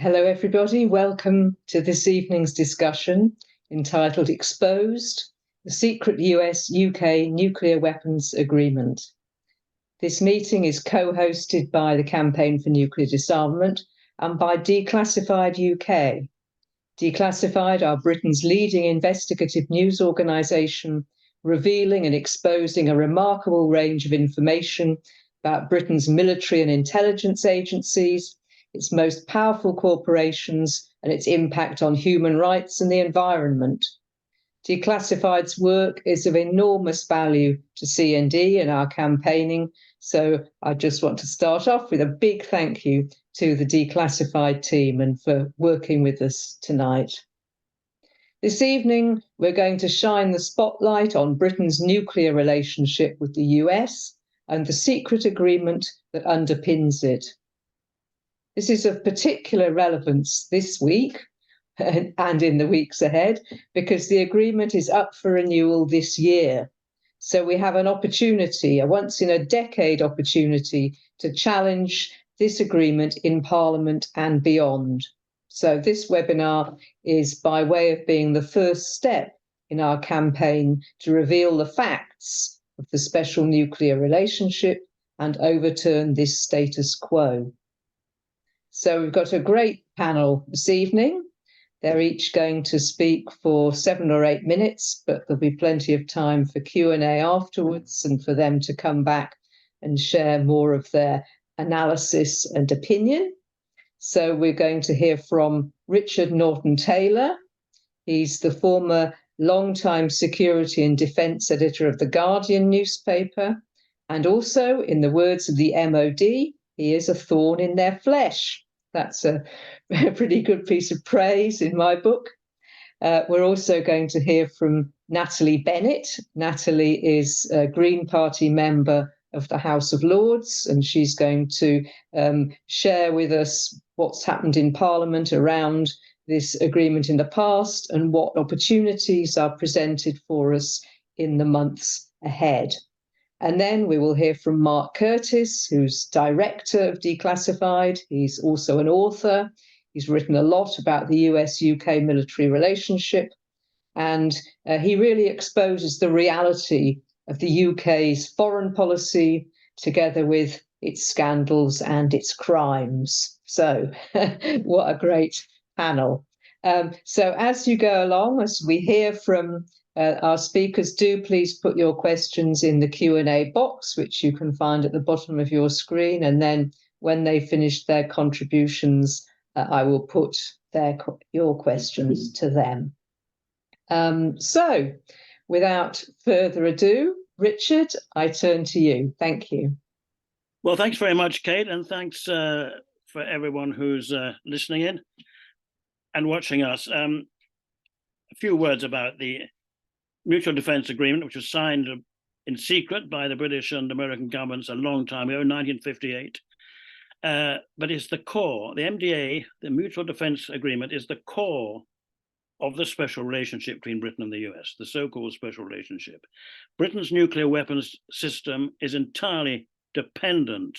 Hello, everybody. Welcome to this evening's discussion entitled Exposed, the Secret US-UK Nuclear Weapons Agreement. This meeting is co-hosted by the Campaign for Nuclear Disarmament and by Declassified UK. Declassified are Britain's leading investigative news organisation, revealing and exposing a remarkable range of information about Britain's military and intelligence agencies, its most powerful corporations, and its impact on human rights and the environment. Declassified's work is of enormous value to CND in our campaigning, so I just want to start off with a big thank you to the Declassified team and for working with us tonight. This evening, we're going to shine the spotlight on Britain's nuclear relationship with the US and the secret agreement that underpins it. This is of particular relevance this week and in the weeks ahead because the agreement is up for renewal this year. So we have an opportunity, a once-in-a-decade opportunity, to challenge this agreement in Parliament and beyond. So this webinar is by way of being the first step in our campaign to reveal the facts of the special nuclear relationship and overturn this status quo. So we've got a great panel this evening. They're each going to speak for 7 or 8 minutes, but there'll be plenty of time for Q&A afterwards and for them to come back and share more of their analysis and opinion. So we're going to hear from Richard Norton-Taylor. He's the former longtime security and defence editor of The Guardian newspaper. And also, in the words of the MOD, he is a thorn in their flesh. That's a pretty good piece of praise in my book. We're also going to hear from Natalie Bennett. Natalie is a Green Party member of the House of Lords, and she's going to share with us what's happened in Parliament around this agreement in the past and what opportunities are presented for us in the months ahead. And then we will hear from Mark Curtis, who's director of Declassified. He's also an author. He's written a lot about the US-UK military relationship. And he really exposes the reality of the UK's foreign policy together with its scandals and its crimes. So what a great panel. So as you go along, as we hear from our speakers, do please put your questions in the Q&A box, which you can find at the bottom of your screen. And then when they finish their contributions, I will put your questions to them. So without further ado, Richard, I turn to you. Thank you. Well, thanks very much, Kate, and thanks for everyone who's listening in and watching us. A few words about the Mutual Defence Agreement, which was signed in secret by the British and American governments a long time ago, 1958. But it's the core, the MDA, the Mutual Defence Agreement, is the core of the special relationship between Britain and the US, the so-called special relationship. Britain's nuclear weapons system is entirely dependent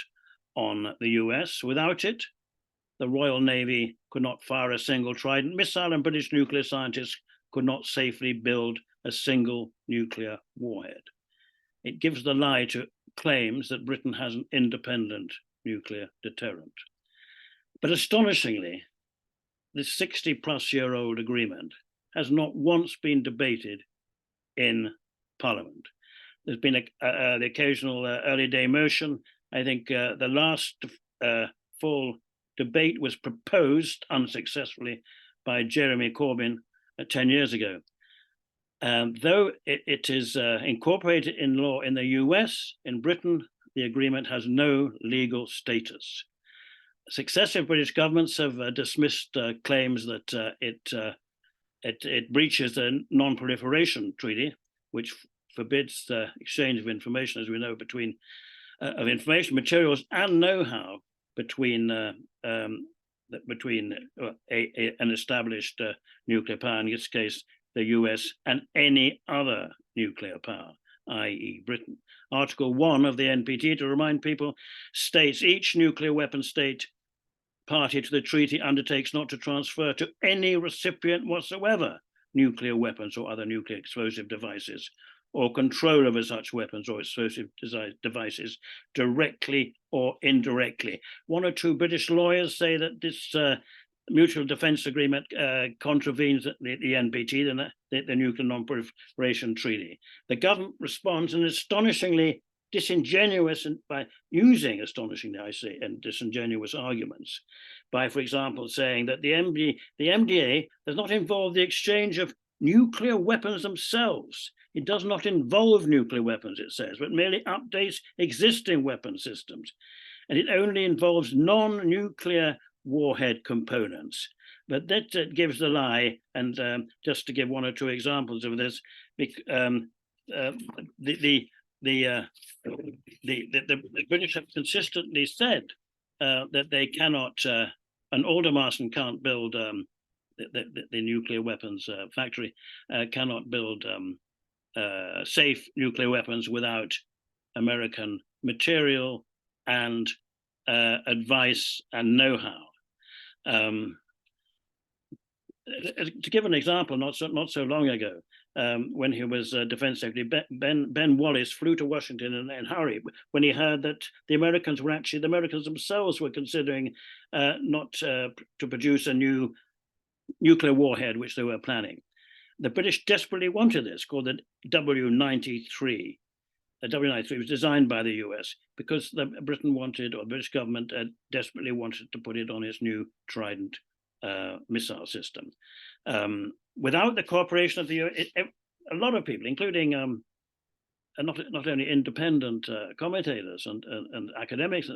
on the US. Without it, the Royal Navy could not fire a single Trident missile, and British nuclear scientists could not safely build a single nuclear warhead. It gives the lie to claims that Britain has an independent nuclear deterrent. But astonishingly, this 60-plus-year-old agreement has not once been debated in Parliament. There's been the occasional early day motion. I think the last full debate was proposed unsuccessfully by Jeremy Corbyn 10 years ago. Though it is incorporated in law in the US, in Britain, the agreement has no legal status. Successive British governments have dismissed claims that it breaches the Non-Proliferation Treaty, which forbids the exchange of information, as we know, between of information, materials, and know-how between an established nuclear power, in this case, the US, and any other nuclear power, i.e. Britain. Article 1 of the NPT, to remind people, states each nuclear weapon state party to the treaty undertakes not to transfer to any recipient whatsoever nuclear weapons or other nuclear explosive devices, or control over such weapons or explosive devices directly or indirectly. One or two British lawyers say that this mutual defence agreement contravenes the NPT, the Nuclear Non-Proliferation Treaty. The government responds in astonishingly disingenuous, and by using astonishingly, I say, and disingenuous arguments, by, for example, saying that the MDA does not involve the exchange of nuclear weapons themselves. It does not involve nuclear weapons, it says, but merely updates existing weapon systems. And it only involves non-nuclear warhead components. But that gives the lie. And just to give one or two examples of this, the British have consistently said that they cannot, an Aldermaston can't build the nuclear weapons factory, cannot build safe nuclear weapons without American material and advice and know-how. To give an example, not so long ago, when he was Defense Secretary, Ben Wallace flew to Washington in a hurry when he heard that the Americans themselves were considering not to produce a new nuclear warhead, which they were planning. The British desperately wanted this, called the W93. The W93 was designed by the US because Britain wanted, or the British government desperately wanted to put it on its new Trident missile system. Without the cooperation of the US, a lot of people, including not only independent commentators and academics,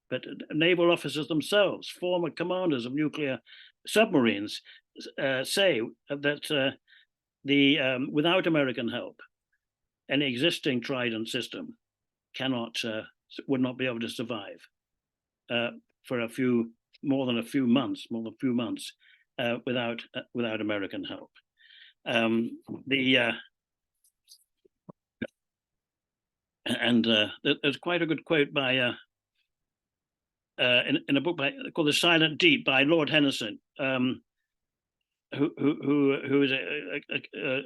but naval officers themselves, former commanders of nuclear submarines, say that without American help, an existing Trident system would not be able to survive for more than a few months without American help. There's quite a good quote by in a book called The Silent Deep by Lord Henderson, who is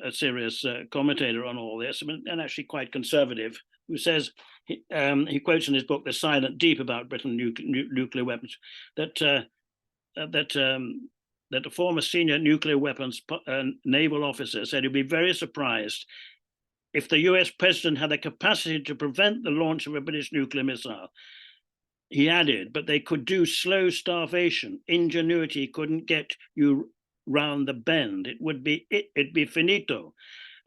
a serious commentator on all this, and actually quite conservative, who says, he quotes in his book The Silent Deep about Britain nuclear weapons, that a former senior nuclear weapons naval officer said he'd be very surprised if the US president had the capacity to prevent the launch of a British nuclear missile. He added, but they could do slow starvation. Ingenuity couldn't get you round the bend. It'd be finito.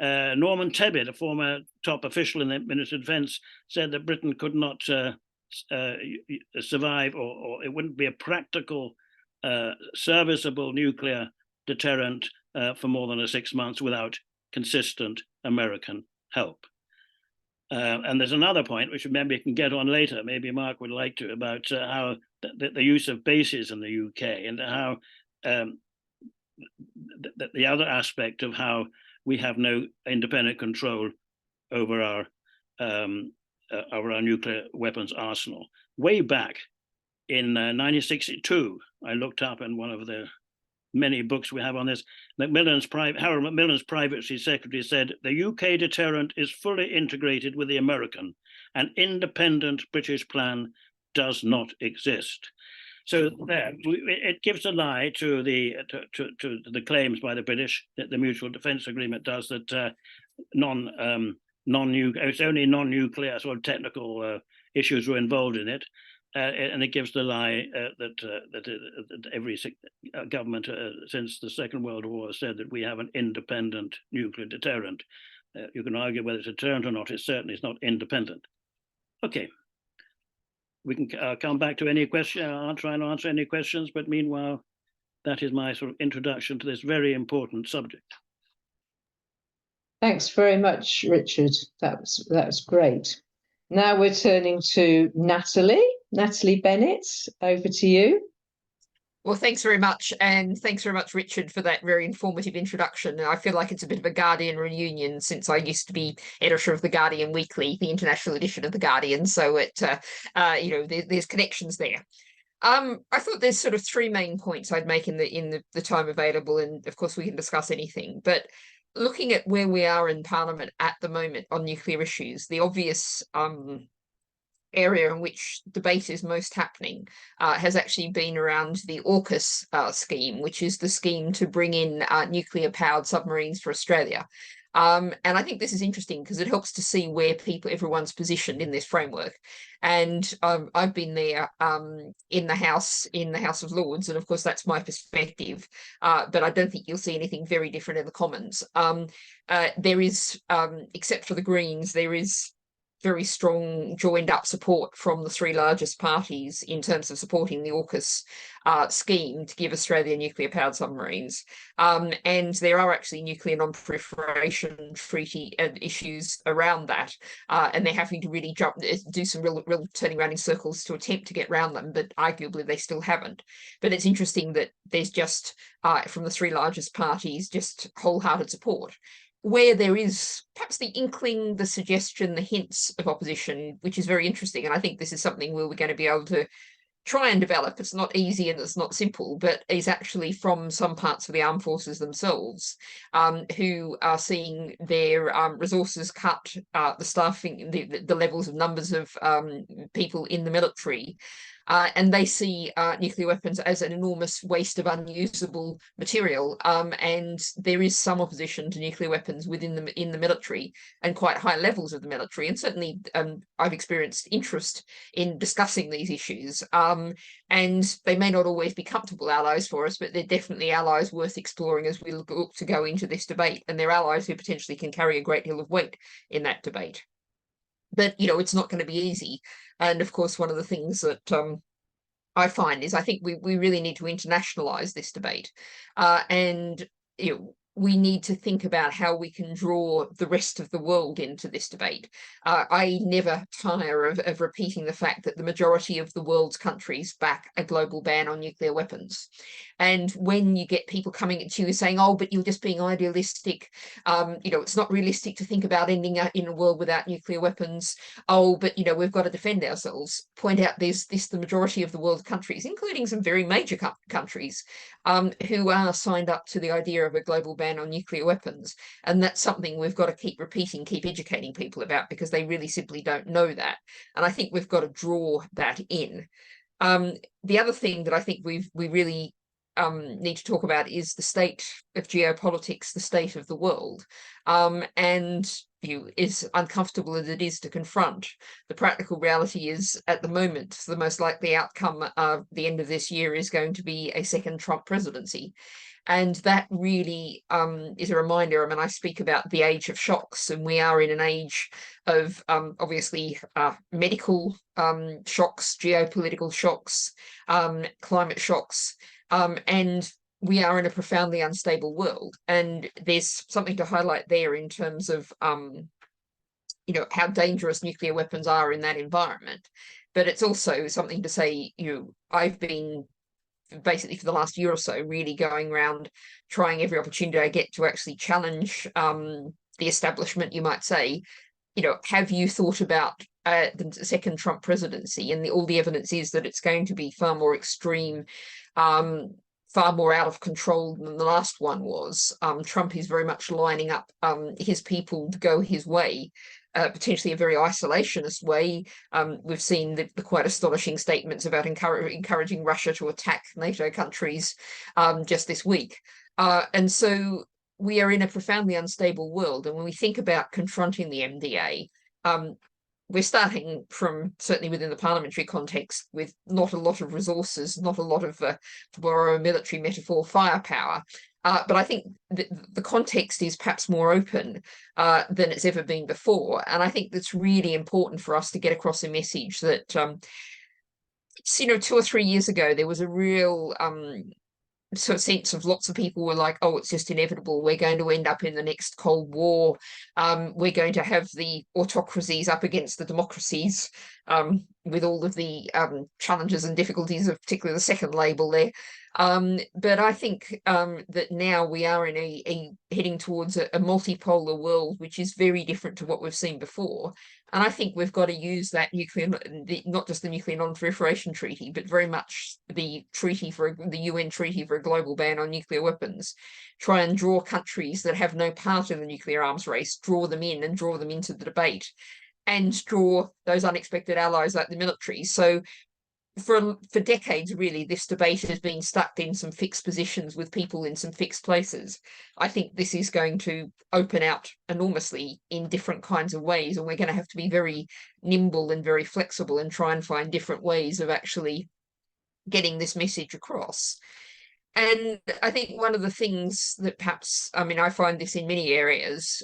Norman Tebbit, a former top official in the Ministry of Defence, said that Britain could not survive, or it wouldn't be a practical, serviceable nuclear deterrent for more than 6 months without consistent American help. And there's another point, which maybe we can get on later, maybe Mark would like to, about how the use of bases in the UK, and how the other aspect of how we have no independent control over our nuclear weapons arsenal. Way back in 1962, I looked up in one of the many books we have on this, Harold Macmillan's privacy secretary said, the UK deterrent is fully integrated with the American. An independent British plan does not exist. So there, it gives a lie to the claims by the British that the Mutual Defence Agreement does, that it's only non-nuclear sort of technical issues were involved in it. And it gives the lie that every government since the Second World War has said that we have an independent nuclear deterrent. You can argue whether it's a deterrent or not. It certainly is not independent. Okay, we can come back to any question. I'll try and answer any questions, but meanwhile, that is my sort of introduction to this very important subject. Thanks very much, Richard. That's great. Now we're turning to Natalie Bennett. Over to you. Well, thanks very much. And thanks very much, Richard, for that very informative introduction. I feel like it's a bit of a Guardian reunion, since I used to be editor of the Guardian Weekly, the international edition of the Guardian. So there's connections there. I thought there's sort of three main points I'd make in the time available, and of course we can discuss anything. But looking at where we are in Parliament at the moment on nuclear issues, the obvious area in which debate is most happening has actually been around the AUKUS scheme, which is the scheme to bring in nuclear-powered submarines for Australia. And I think this is interesting because it helps to see where everyone's positioned in this framework. And I've been there in the House of Lords, and of course that's my perspective. But I don't think you'll see anything very different in the Commons. There is, except for the Greens, there is very strong joined up support from the three largest parties in terms of supporting the AUKUS scheme to give Australia nuclear powered submarines. And there are actually nuclear non-proliferation treaty issues around that. And they're having to really do some real turning around in circles to attempt to get around them, but arguably they still haven't. But it's interesting that there's just, from the three largest parties, just wholehearted support. Where there is perhaps the inkling, the suggestion, the hints of opposition, which is very interesting. And I think this is something where we're going to be able to try and develop. It's not easy and it's not simple, but is actually from some parts of the armed forces themselves, who are seeing their resources cut, the staffing, the levels of numbers of people in the military. And they see nuclear weapons as an enormous waste of unusable material. And there is some opposition to nuclear weapons in the military, and quite high levels of the military. And certainly I've experienced interest in discussing these issues. And they may not always be comfortable allies for us, but they're definitely allies worth exploring as we look to go into this debate. And they're allies who potentially can carry a great deal of weight in that debate. But, it's not going to be easy. And of course, one of the things that I find is I think we really need to internationalize this debate. And we need to think about how we can draw the rest of the world into this debate. I never tire of repeating the fact that the majority of the world's countries back a global ban on nuclear weapons. And when you get people coming at you saying, oh, but you're just being idealistic, it's not realistic to think about ending up in a world without nuclear weapons. Oh, but, we've got to defend ourselves. Point out the majority of the world's countries, including some very major countries, who are signed up to the idea of a global ban on nuclear weapons. And that's something we've got to keep repeating, keep educating people about, because they really simply don't know that. And I think we've got to draw that in. The other thing that I think we really need to talk about is the state of geopolitics, the state of the world. And as uncomfortable as it is to confront, the practical reality is at the moment, the most likely outcome of the end of this year is going to be a second Trump presidency. And that really is a reminder. I mean, I speak about the age of shocks, and we are in an age of obviously medical shocks, geopolitical shocks, climate shocks, and we are in a profoundly unstable world. And there's something to highlight there in terms of how dangerous nuclear weapons are in that environment. But it's also something to say, I've been basically for the last year or so really going around trying every opportunity I get to actually challenge the establishment, you might say. Have you thought about the second Trump presidency? And all the evidence is that it's going to be far more extreme, far more out of control than the last one was. Trump is very much lining up his people to go his way, potentially a very isolationist way. We've seen the quite astonishing statements about encouraging Russia to attack NATO countries just this week. And so we are in a profoundly unstable world. And when we think about confronting the MDA, we're starting from, certainly within the parliamentary context, with not a lot of resources, not a lot of, to borrow a military metaphor, firepower. But I think the context is perhaps more open than it's ever been before. And I think that's really important for us to get across a message that, 2 or 3 years ago, there was a real sort of sense of lots of people were like, oh, it's just inevitable. We're going to end up in the next Cold War. We're going to have the autocracies up against the democracies. with all of the challenges and difficulties of particularly the second label there. But I think that now we are in a heading towards a multipolar world, which is very different to what we've seen before. And I think we've got to use that not just the Nuclear Non-Proliferation Treaty, but very much the UN Treaty for a global ban on nuclear weapons, try and draw countries that have no part in the nuclear arms race, draw them in and draw them into the debate, and draw those unexpected allies like the military. So for decades, really, this debate has been stuck in some fixed positions with people in some fixed places. I think this is going to open out enormously in different kinds of ways, and we're going to have to be very nimble and very flexible and try and find different ways of actually getting this message across. And I think one of the things that perhaps, I mean, I find this in many areas,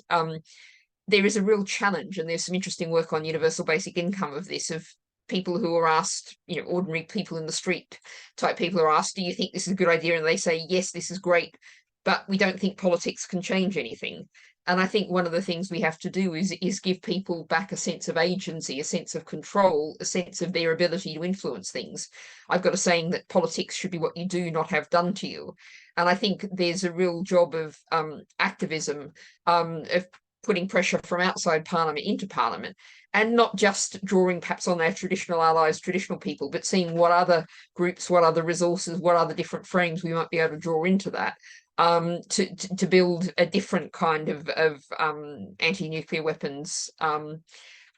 there is a real challenge, and there's some interesting work on universal basic income of this, of people who are asked, you know, ordinary people in the street type people are asked, do you think this is a good idea? And they say, yes, this is great, but we don't think politics can change anything. And I think one of the things we have to do is give people back a sense of agency, a sense of control, a sense of their ability to influence things. I've got a saying that politics should be what you do, not have done to you. And I think there's a real job of activism, of putting pressure from outside Parliament into Parliament, and not just drawing perhaps on our traditional allies, traditional people, but seeing what other groups, what other resources, what other different frames we might be able to draw into that, to build a different kind of anti-nuclear weapons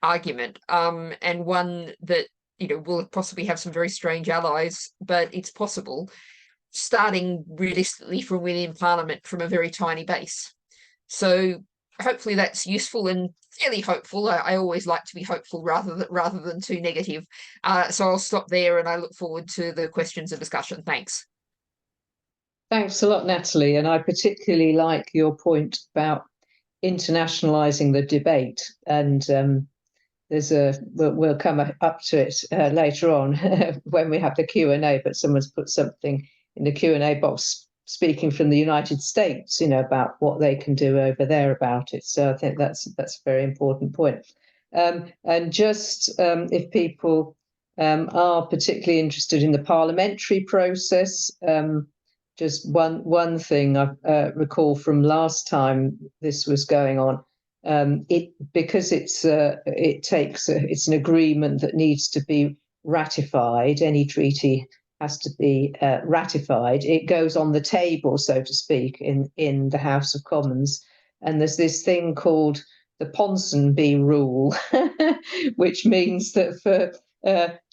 argument, and one that, you know, will possibly have some very strange allies, but it's possible, starting realistically from within Parliament from a very tiny base. So hopefully that's useful and fairly hopeful. I always like to be hopeful rather than too negative. So I'll stop there, and I look forward to the questions and discussion. Thanks. Thanks a lot, Natalie. And I particularly like your point about internationalising the debate. And we'll come up to it later on when we have the Q&A, but someone's put something in the Q&A box speaking from the United States, you know, about what they can do over there about it. So I think that's a very important point. And just if people are particularly interested in the parliamentary process, just one thing I recall from last time this was going on, because it's an agreement that needs to be ratified. Any treaty has to be ratified. It goes on the table, so to speak, in the House of Commons. And there's this thing called the Ponsonby rule, which means that for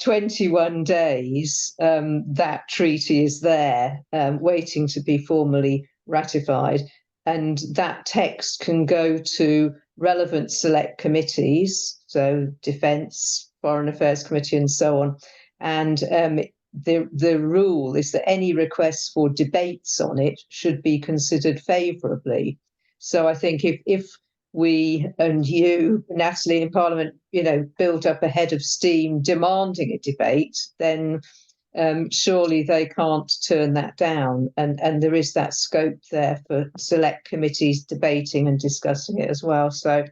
21 days, that treaty is there, waiting to be formally ratified. And that text can go to relevant select committees, so Defence, Foreign Affairs Committee, and so on. And the rule is that any requests for debates on it should be considered favourably. So I think if we and you, Natalie, in Parliament, you know, build up a head of steam demanding a debate, then surely they can't turn that down. And there is that scope there for select committees debating and discussing it as well. So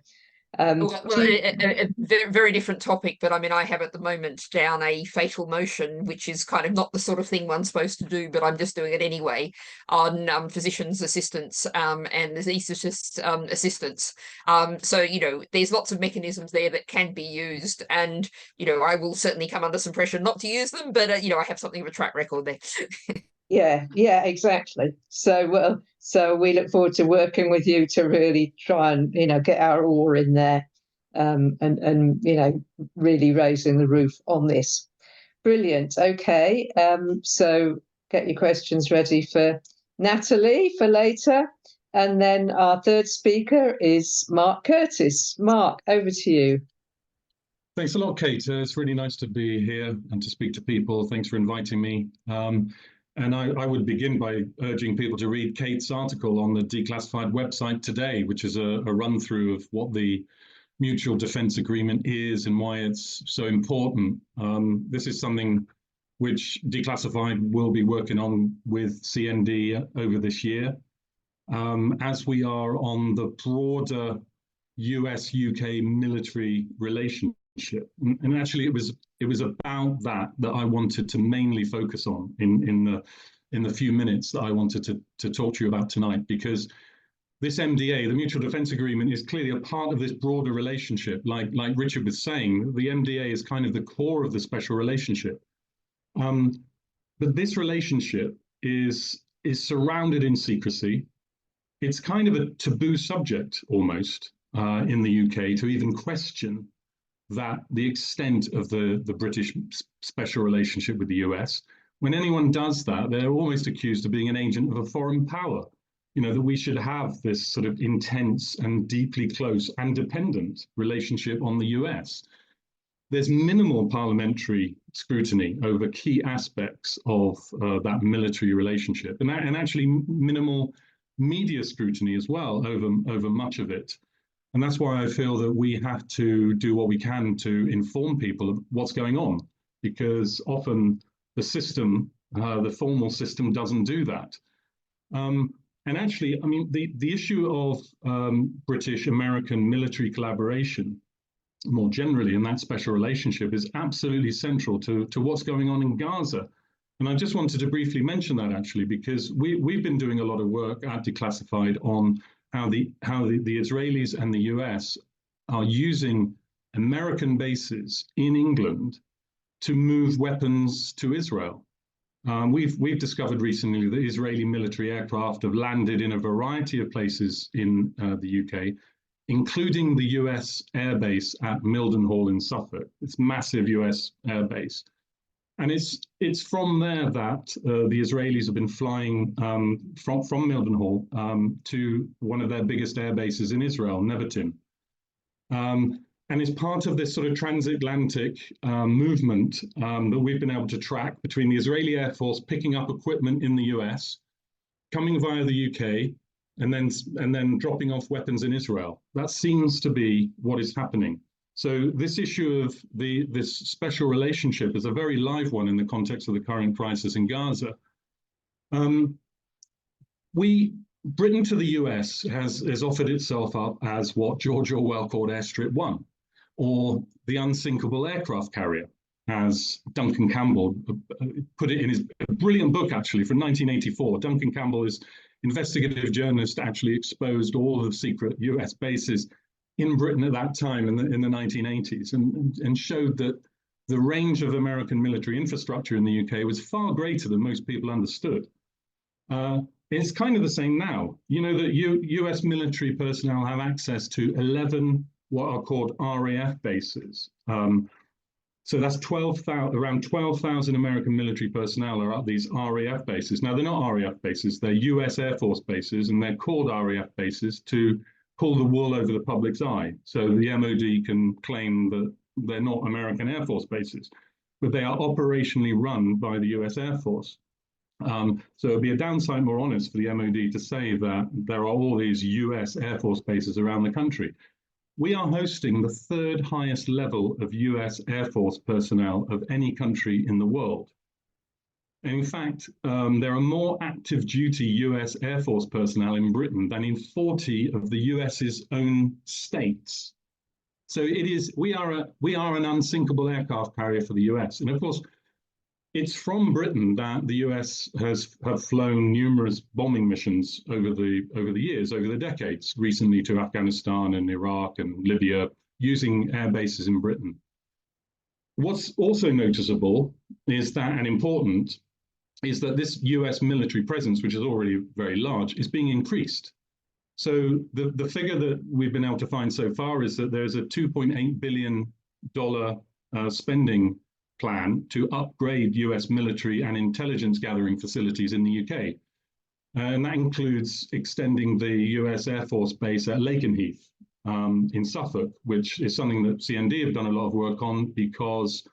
a very different topic, but I mean, I have at the moment down a fatal motion, which is kind of not the sort of thing one's supposed to do, but I'm just doing it anyway, on physicians' assistants and anaesthetist assistants. So, you know, there's lots of mechanisms there that can be used, and, you know, I will certainly come under some pressure not to use them, but, you know, I have something of a track record there. Yeah, exactly. So we look forward to working with you to really try and, you know, get our oar in there, and you know, really raising the roof on this. Brilliant. Okay. So get your questions ready for Natalie for later. And then our third speaker is Mark Curtis. Mark, over to you. Thanks a lot, Kate. It's really nice to be here and to speak to people. Thanks for inviting me. And I would begin by urging people to read Kate's article on the Declassified website today, which is a run-through of what the Mutual Defence Agreement is and why it's so important. This is something which Declassified will be working on with CND over this year. As we are on the broader US-UK military relationship, And actually, it was about that I wanted to mainly focus on in the few minutes that I wanted to talk to you about tonight, because this MDA, the Mutual Defence Agreement, is clearly a part of this broader relationship. Like Richard was saying, the MDA is kind of the core of the special relationship. But this relationship is surrounded in secrecy. It's kind of a taboo subject almost in the UK to even question that the extent of the British special relationship with the US. When anyone does that, they're almost accused of being an agent of a foreign power. You know, that we should have this sort of intense and deeply close and dependent relationship on the US. There's minimal parliamentary scrutiny over key aspects of that military relationship, and actually minimal media scrutiny as well over much of it. And that's why I feel that we have to do what we can to inform people of what's going on, because often the system, the formal system, doesn't do that. And actually, I mean, the issue of British-American military collaboration more generally in that special relationship is absolutely central to what's going on in Gaza. And I just wanted to briefly mention that, actually, because we've been doing a lot of work at Declassified on how the Israelis and the US are using American bases in England to move weapons to Israel. We've discovered recently that Israeli military aircraft have landed in a variety of places in the UK, including the US airbase at Mildenhall in Suffolk. It's massive US airbase. And it's from there that the Israelis have been flying from Mildenhall to one of their biggest air bases in Israel, Nevatim. And it's part of this sort of transatlantic movement that we've been able to track between the Israeli Air Force picking up equipment in the US, coming via the UK, and then dropping off weapons in Israel. That seems to be what is happening. So this issue of this special relationship is a very live one in the context of the current crisis in Gaza. Britain to the US has offered itself up as what George Orwell called Airstrip 1, or the unsinkable aircraft carrier, as Duncan Campbell put it in his brilliant book, actually, from 1984. Duncan Campbell is investigative journalist, actually exposed all of the secret US bases in Britain at that time in the 1980s, and showed that the range of American military infrastructure in the UK was far greater than most people understood. It's kind of the same now. You know that US military personnel have access to 11 what are called RAF bases. So that's around 12,000 American military personnel are at these RAF bases. Now, they're not RAF bases, they're US Air Force bases, and they're called RAF bases to pull the wool over the public's eye. So the MOD can claim that they're not American Air Force bases, but they are operationally run by the US Air Force. So it'd be a downside more honest for the MOD to say that there are all these US Air Force bases around the country. We are hosting the third highest level of US Air Force personnel of any country in the world. And in fact, there are more active duty US Air Force personnel in Britain than in 40 of the US's own states. So we are an unsinkable aircraft carrier for the US. And of course, it's from Britain that the US have flown numerous bombing missions over the years, over the decades, recently to Afghanistan and Iraq and Libya, using air bases in Britain. What's also noticeable is that, and important, is that this US military presence, which is already very large, is being increased. So the figure that we've been able to find so far is that there's a $2.8 billion spending plan to upgrade US military and intelligence gathering facilities in the UK. And that includes extending the US Air Force base at Lakenheath in Suffolk, which is something that CND have done a lot of work on, because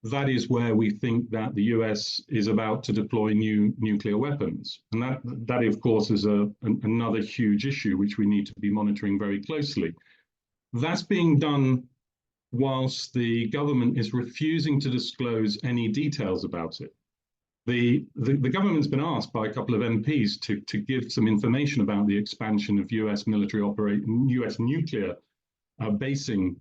that is where we think that the US is about to deploy new nuclear weapons. And that of course, is another huge issue which we need to be monitoring very closely. That's being done whilst the government is refusing to disclose any details about it. The government's been asked by a couple of MPs to give some information about the expansion of US military US nuclear basing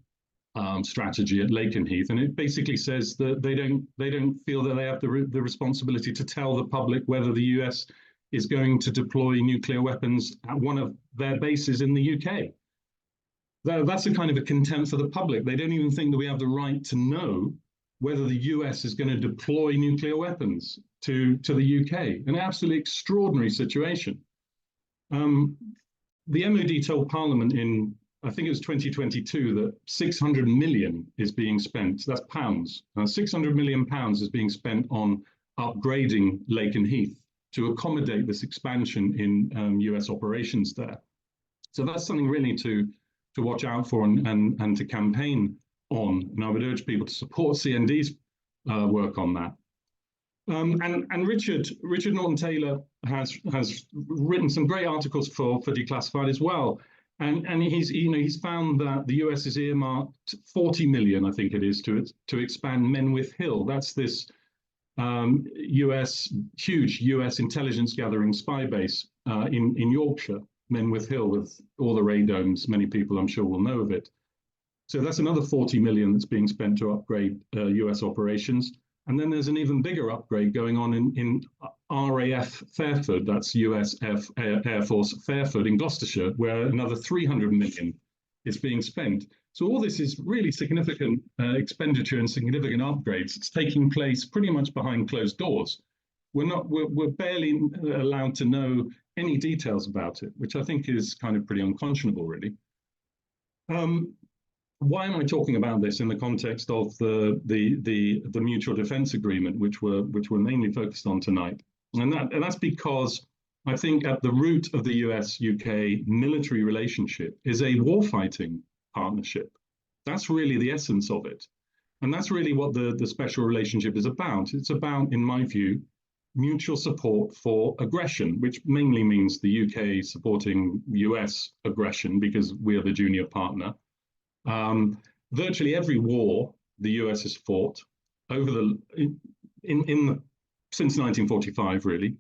strategy at Lakenheath, and it basically says that they don't feel that they have the responsibility to tell the public whether the US is going to deploy nuclear weapons at one of their bases in the UK. That's a kind of a contempt for the public. They don't even think that we have the right to know whether the US is going to deploy nuclear weapons to the UK. An absolutely extraordinary situation. The MOD told Parliament in, I think it was 2022, that 600 million is being spent, that's pounds, 600 million pounds is being spent on upgrading Lakenheath to accommodate this expansion in US operations there. So that's something really to watch out for and to campaign on. And I would urge people to support CND's work on that. And Richard Norton-Taylor has written some great articles for Declassified as well. And he's found that the US has earmarked 40 million, I think it is, to expand Menwith Hill. That's this huge US intelligence gathering spy base in Yorkshire, Menwith Hill, with all the radomes. Many people, I'm sure, will know of it. So that's another 40 million that's being spent to upgrade US operations. And then there's an even bigger upgrade going on in RAF Fairford, that's US Air Force Fairford in Gloucestershire, where another 300 million is being spent. So all this is really significant expenditure and significant upgrades. It's taking place pretty much behind closed doors. We're barely allowed to know any details about it, which I think is kind of pretty unconscionable, really. Why am I talking about this in the context of the mutual defence agreement, which we're mainly focused on tonight? And that's because I think at the root of the US-UK military relationship is a warfighting partnership. That's really the essence of it. And that's really what the special relationship is about. It's about, in my view, mutual support for aggression, which mainly means the UK supporting US aggression because we are the junior partner. Virtually every war the US has fought since 1945, really,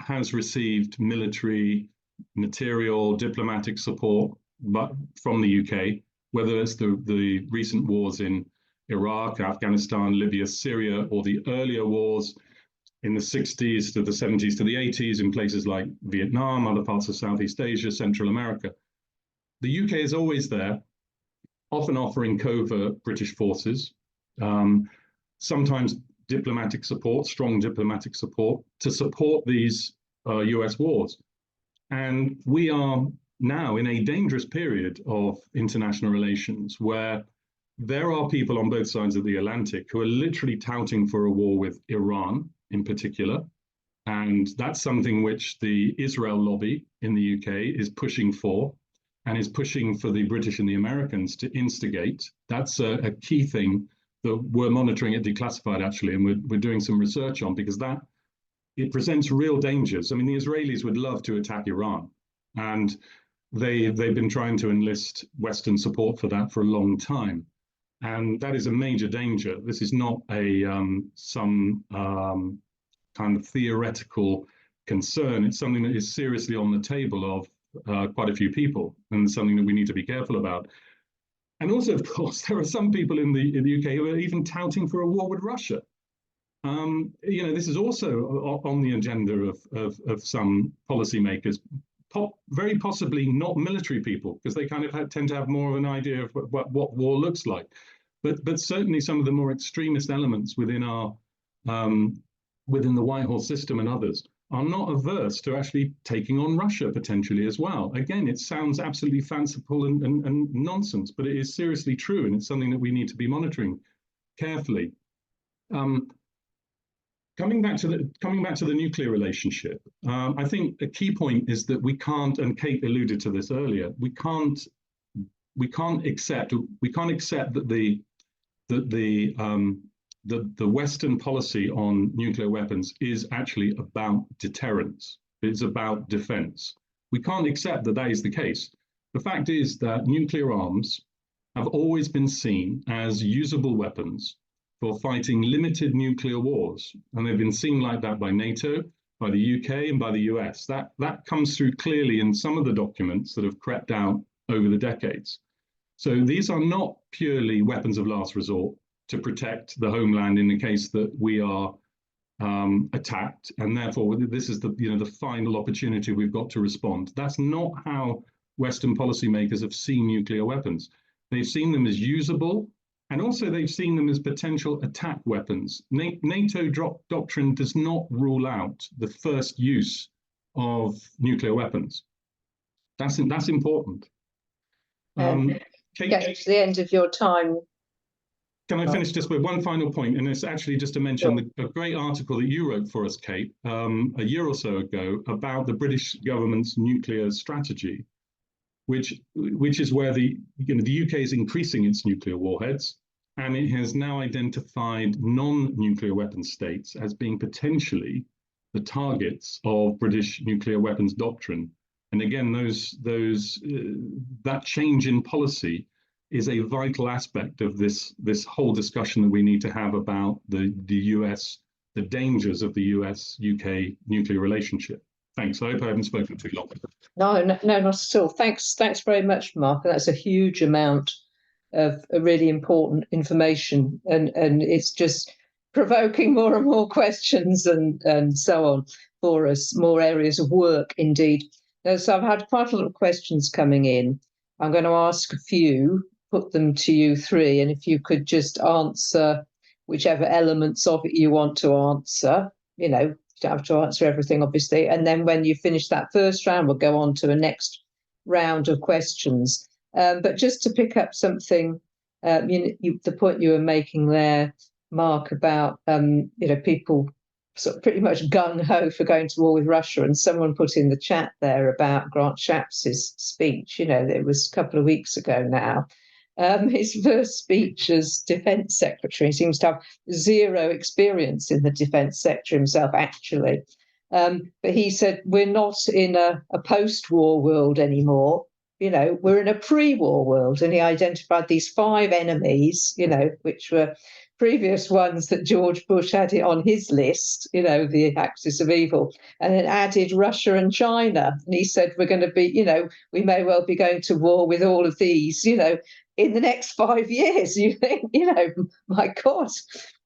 has received military, material, diplomatic support from the UK, whether it's the recent wars in Iraq, Afghanistan, Libya, Syria, or the earlier wars in the 60s to the 70s to the 80s in places like Vietnam, other parts of Southeast Asia, Central America. The UK is always there, often offering covert British forces, sometimes diplomatic support, strong diplomatic support, to support these US wars. And we are now in a dangerous period of international relations where there are people on both sides of the Atlantic who are literally touting for a war with Iran in particular. And that's something which the Israel lobby in the UK is pushing for, and is pushing for the British and the Americans to instigate. That's a key thing that we're monitoring at Declassified, actually, and we're doing some research on, because it presents real dangers. I mean, the Israelis would love to attack Iran, and they've been trying to enlist Western support for that for a long time. And that is a major danger. This is not some kind of theoretical concern. It's something that is seriously on the table of quite a few people, and something that we need to be careful about. And also, of course, there are some people in the UK who are even touting for a war with Russia. This is also on the agenda of some policymakers, very possibly not military people, because they kind of tend to have more of an idea of what war looks like. But certainly some of the more extremist elements within the Whitehall system and others are not averse to actually taking on Russia potentially as well. Again, it sounds absolutely fanciful and nonsense, but it is seriously true, and it's something that we need to be monitoring carefully. Coming back to the nuclear relationship, I think a key point is that we can't, and Kate alluded to this earlier, we can't accept that the Western policy on nuclear weapons is actually about deterrence. It's about defense. We can't accept that is the case. The fact is that nuclear arms have always been seen as usable weapons for fighting limited nuclear wars. And they've been seen like that by NATO, by the UK, and by the US. That comes through clearly in some of the documents that have crept out over the decades. So these are not purely weapons of last resort to protect the homeland in the case that we are attacked, and therefore this is the final opportunity we've got to respond. That's not how Western policymakers have seen nuclear weapons. They've seen them as usable, and also they've seen them as potential attack weapons. NATO doctrine does not rule out the first use of nuclear weapons. That's important. Kate, Getting to the end of your time. Can I finish just with one final point? And it's actually just to mention a great article that you wrote for us, Kate, a year or so ago about the British government's nuclear strategy, which is where the UK is increasing its nuclear warheads, and it has now identified non-nuclear weapon states as being potentially the targets of British nuclear weapons doctrine. And again, that change in policy is a vital aspect of this whole discussion that we need to have about the US, the dangers of the US-UK nuclear relationship. Thanks. I hope I haven't spoken too long. No, not at all. Thanks very much, Mark. That's a huge amount of really important information, and it's just provoking more and more questions and so on for us, more areas of work indeed. So I've had quite a lot of questions coming in. I'm going to ask a few, put them to you three, and if you could just answer whichever elements of it you want to answer. You don't have to answer everything, obviously. And then when you finish that first round, we'll go on to the next round of questions. But just to pick up something, the point you were making there, Mark, about people sort of pretty much gung-ho for going to war with Russia, and someone put in the chat there about Grant Shapps' speech. It was a couple of weeks ago now. His first speech as Defence Secretary. He seems to have zero experience in the Defence sector himself, actually. But he said, we're not in a post-war world anymore. We're in a pre-war world. And he identified these 5 enemies, which were previous ones that George Bush had on his list, the axis of evil, and then added Russia and China. And he said, we're going to be, we may well be going to war with all of these, in the next 5 years. You think, my God,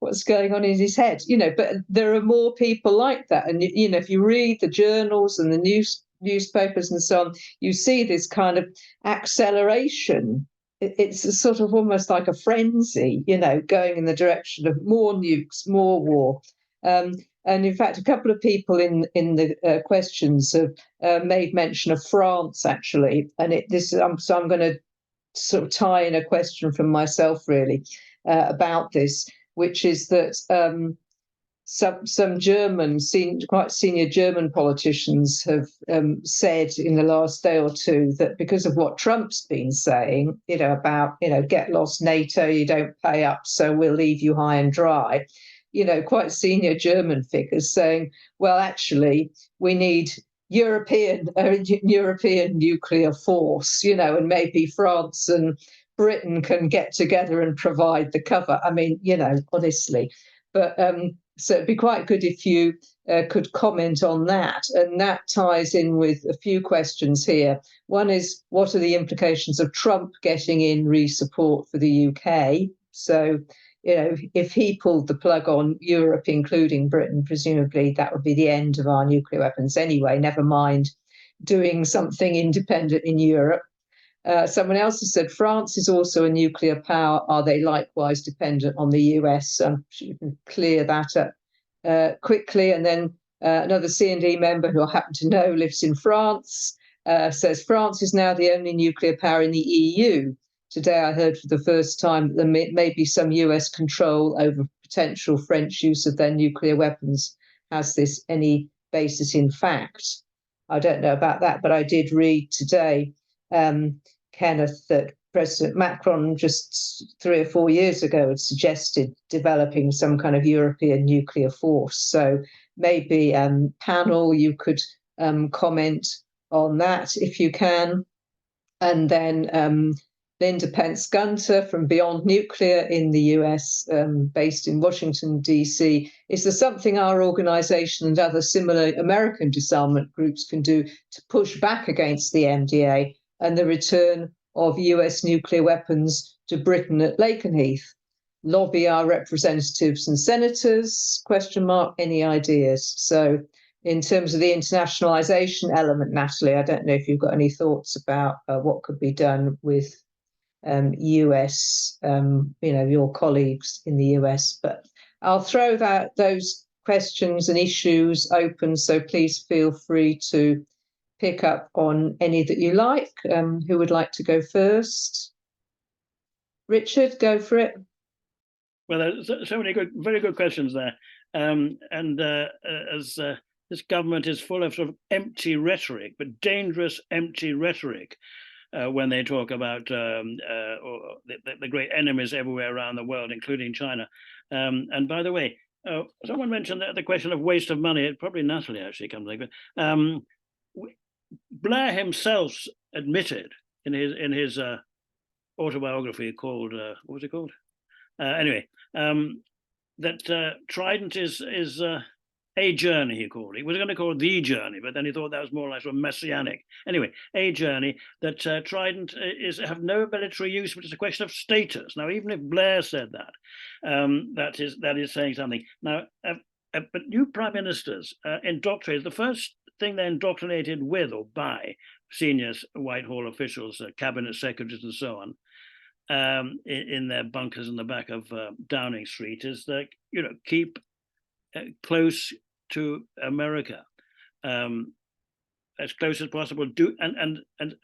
what's going on in his head? But there are more people like that. And, if you read the journals and the newspapers and so on, you see this kind of acceleration. It's a sort of almost like a frenzy, going in the direction of more nukes, more war. And in fact, a couple of people in the questions have made mention of France, actually. And so I'm going to sort of tie in a question from myself, really, about this, which is that some German, quite senior German politicians have said in the last day or two that because of what Trump's been saying, about, get lost NATO, you don't pay up, so we'll leave you high and dry. Quite senior German figures saying, well, actually, we need European nuclear force, and maybe France and Britain can get together and provide the cover. I mean, honestly, but so it'd be quite good if you could comment on that. And that ties in with a few questions here. One is, what are the implications of Trump getting in re-support for the UK? So, if he pulled the plug on Europe, including Britain, presumably that would be the end of our nuclear weapons anyway, never mind doing something independent in Europe. Someone else has said, France is also a nuclear power. Are they likewise dependent on the US? You can clear that up quickly. And then another CND member who I happen to know lives in France says, France is now the only nuclear power in the EU. Today I heard for the first time that there may be some US control over potential French use of their nuclear weapons. Has this any basis in fact? I don't know about that, but I did read today, Kenneth, that President Macron just 3 or 4 years ago had suggested developing some kind of European nuclear force. So maybe panel, you could comment on that if you can. And then Linda Pence-Gunter from Beyond Nuclear in the US, based in Washington, D.C. Is there something our organisation and other similar American disarmament groups can do to push back against the MDA and the return of US nuclear weapons to Britain at Lakenheath? Lobby our representatives and senators? Any ideas? So in terms of the internationalization element, Natalie, I don't know if you've got any thoughts about what could be done with US, your colleagues in the US, but I'll throw those questions and issues open, so please feel free to pick up on any that you like. Who would like to go first? Richard, go for it. Well, there's so many very good questions there. As this government is full of sort of empty rhetoric, but dangerous empty rhetoric, when they talk about the great enemies everywhere around the world, including China. And by the way, someone mentioned the question of waste of money. Probably Natalie actually comes like that. Blair himself admitted in his autobiography called what was it called? Anyway, that Trident is a journey, he called it. He was going to call it the journey, but then he thought that was more like sort of messianic. Anyway, a journey, that Trident have no military use, which is a question of status. Now, even if Blair said that, that is saying something. Now, but new prime ministers indoctrinated. The first thing they're indoctrinated with or by senior Whitehall officials, cabinet secretaries, and so on, in their bunkers in the back of Downing Street, is that keep close to America, as close as possible. And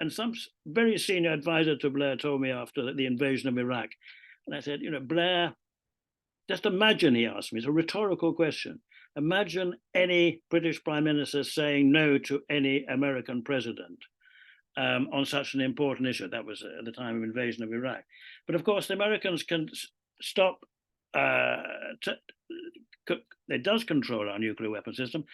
some very senior advisor to Blair told me after the invasion of Iraq, and I said, Blair, just imagine, he asked me, it's a rhetorical question. Imagine any British prime minister saying no to any American president on such an important issue. That was at the time of invasion of Iraq. But of course, the Americans can stop. It does control our nuclear weapon system.